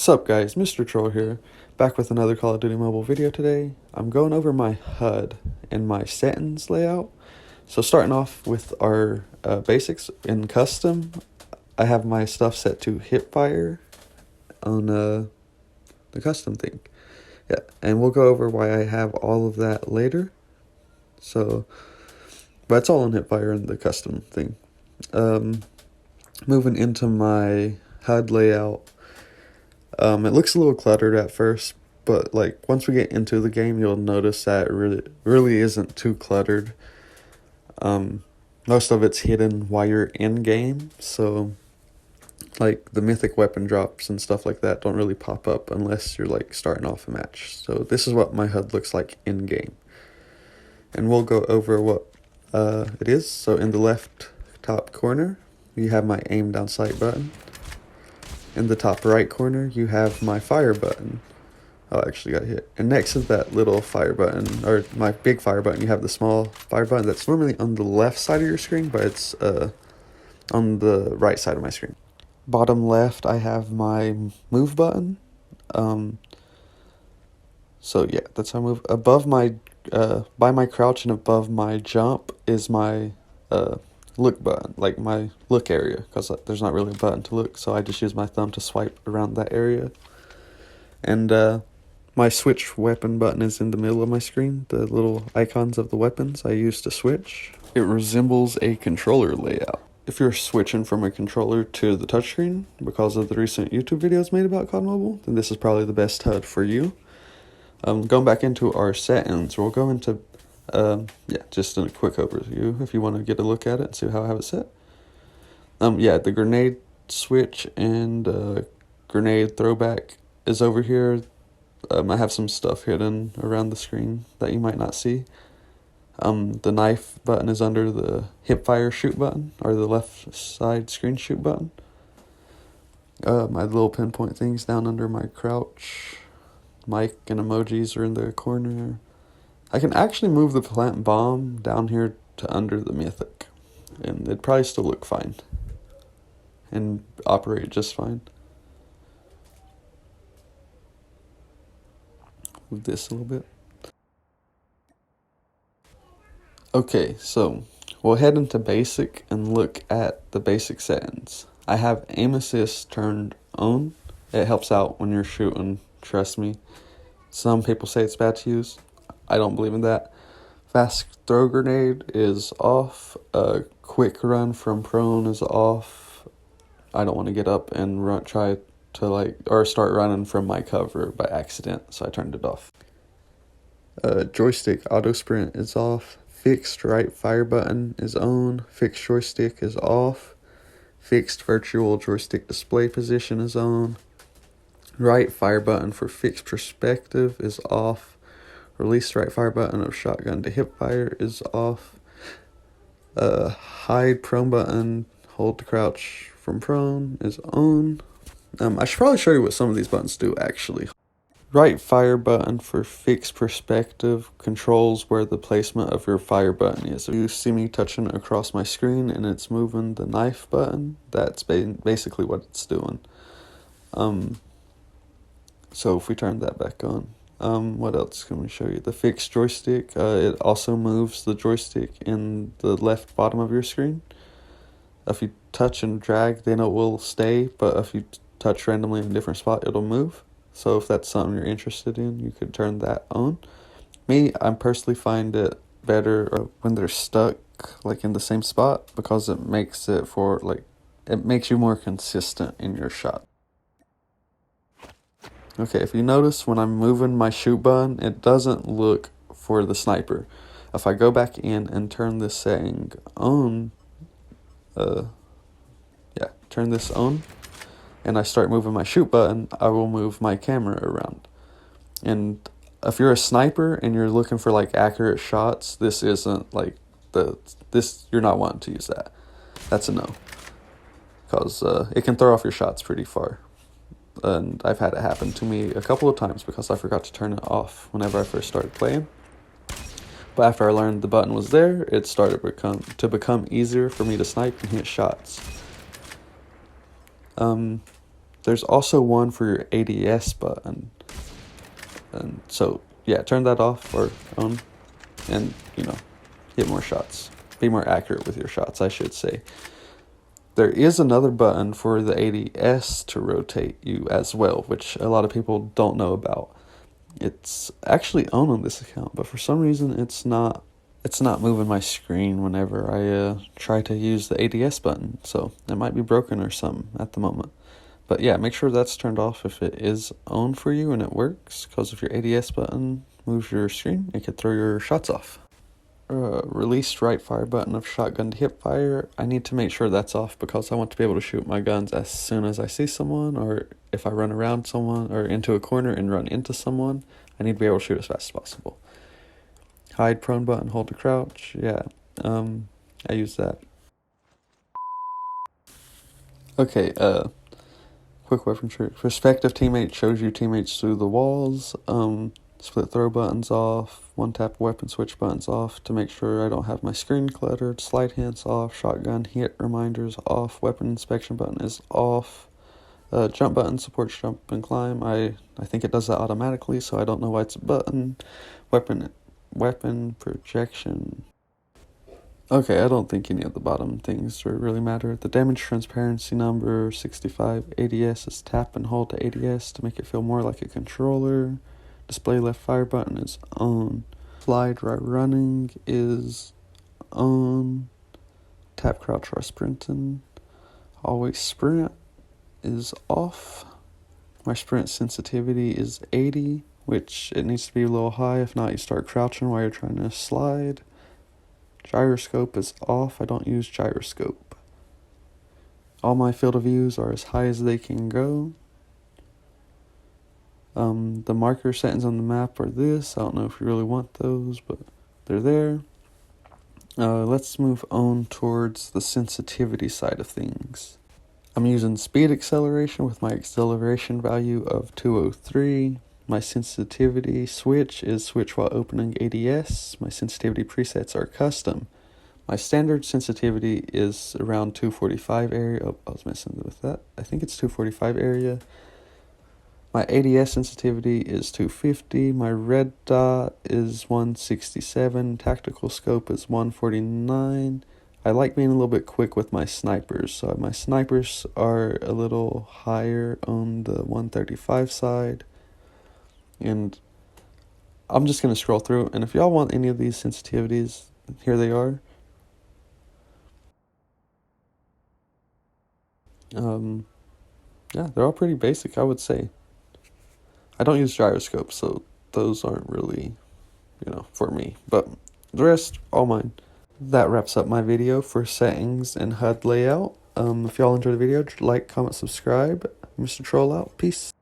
Sup guys, Mr. Troll here, back with another Call of Duty Mobile video today. I'm going over my HUD and my settings layout. So starting off with our basics in custom, I have my stuff set to hip fire on the custom thing. Yeah, and we'll go over why I have all of that later. So, but it's all on hip fire in the custom thing. Moving into my HUD layout. It looks a little cluttered at first, but like once we get into the game, you'll notice that it really isn't too cluttered. Most of it's hidden while you're in game, so like the mythic weapon drops and stuff like that don't really pop up unless you're like starting off a match. So this is what my HUD looks like in game, and we'll go over what it is. So in the left top corner, you have my aim down sight button. In the top right corner, you have my fire button. Oh, I actually got hit. And next to that little fire button, or my big fire button, you have the small fire button that's normally on the left side of your screen, but it's on the right side of my screen. Bottom left, I have my move button. So yeah, that's how I move. Above my, by my crouch and above my jump is my look button, like my look area, because there's not really a button to look, so I just use my thumb to swipe around that area. And my switch weapon button is in the middle of my screen. The little icons of the weapons I use to switch. It resembles a controller layout. If you're switching from a controller to the touchscreen because of the recent YouTube videos made about COD Mobile, then this is probably the best HUD for you. Going back into our settings, we'll go into just a quick overview if you want to get a look at it and see how I have it set. The grenade switch and grenade throwback is over here. I have some stuff hidden around the screen that you might not see. The knife button is under the hip fire shoot button, or the left side screen shoot button. My little pinpoint things down under my crouch. Mic and emojis are in the corner. I can actually move the plant bomb down here to under the mythic, and it'd probably still look fine and operate just fine. Move this a little bit. Okay, so we'll head into basic and look at the basic settings. I have aim assist turned on. It helps out when you're shooting, trust me. Some people say it's bad to use. I don't believe in that. Fast throw grenade is off. Quick run from prone is off. I don't want to get up and try to start running from my cover by accident, so I turned it off. Joystick auto sprint is off. Fixed right fire button is on. Fixed joystick is off. Fixed virtual joystick display position is on. Right fire button for fixed perspective is off. Release right fire button of shotgun to hip fire is off. Hide prone button, hold to crouch from prone is on. I should probably show you what some of these buttons do actually. Right fire button for fixed perspective controls where the placement of your fire button is. If you see me touching across my screen and it's moving the knife button, that's basically what it's doing. So if we turn that back on. What else can we show you? The fixed joystick, it also moves the joystick in the left bottom of your screen. If you touch and drag, then it will stay, but if you touch randomly in a different spot, it'll move. So if that's something you're interested in, you could turn that on. I personally find it better when they're stuck like in the same spot, because it makes it makes you more consistent in your shot. Okay, if you notice when I'm moving my shoot button, it doesn't look for the sniper. If I go back in and turn this setting on, turn this on, and I start moving my shoot button, I will move my camera around. And if you're a sniper and you're looking for like accurate shots, this isn't like you're not wanting to use that. That's a no, because it can throw off your shots pretty far. And I've had it happen to me a couple of times because I forgot to turn it off whenever I first started playing. But after I learned the button was there, it started to become easier for me to snipe and hit shots. There's also one for your ADS button. And so, yeah, turn that off or on and, hit more shots. Be more accurate with your shots, I should say. There is another button for the ADS to rotate you as well, which a lot of people don't know about. It's actually on this account, but for some reason it's not moving my screen whenever I try to use the ADS button. So it might be broken or something at the moment. But yeah, make sure that's turned off if it is on for you and it works, because if your ADS button moves your screen, it could throw your shots off. Released right fire button of shotgun to hip fire. I need to make sure that's off because I want to be able to shoot my guns as soon as I see someone, or if I run around someone or into a corner and run into someone, I need to be able to shoot as fast as possible. Hide prone button, hold to crouch. Yeah, I use that. Okay, quick weapon trick. Perspective teammate shows you teammates through the walls. Split throw buttons off, one tap weapon switch buttons off to make sure I don't have my screen cluttered, slide hands off, shotgun hit reminders off, weapon inspection button is off, jump button supports jump and climb. I think it does that automatically, so I don't know why it's a button. Weapon projection. Okay, I don't think any of the bottom things really matter. The damage transparency number 65 ADS is tap and hold to ADS to make it feel more like a controller. Display left fire button is on. Slide right running is on. Tap crouch while sprinting. Always sprint is off. My sprint sensitivity is 80, which it needs to be a little high. If not, you start crouching while you're trying to slide. Gyroscope is off. I don't use gyroscope. All my field of views are as high as they can go. The marker settings on the map are this. I don't know if you really want those, but they're there. Let's move on towards the sensitivity side of things. I'm using speed acceleration with my acceleration value of 203. My sensitivity switch is switch while opening ADS. My sensitivity presets are custom. My standard sensitivity is around 245 area. Oh, I was messing with that. I think it's 245 area. My ADS sensitivity is 250. My red dot is 167. Tactical scope is 149. I like being a little bit quick with my snipers, so my snipers are a little higher on the 135 side. And I'm just going to scroll through, and if y'all want any of these sensitivities, here they are. Yeah, they're all pretty basic, I would say. I don't use gyroscopes, so those aren't really, for me. But the rest, all mine. That wraps up my video for settings and HUD layout. If y'all enjoyed the video, like, comment, subscribe. Mr. Troll out. Peace.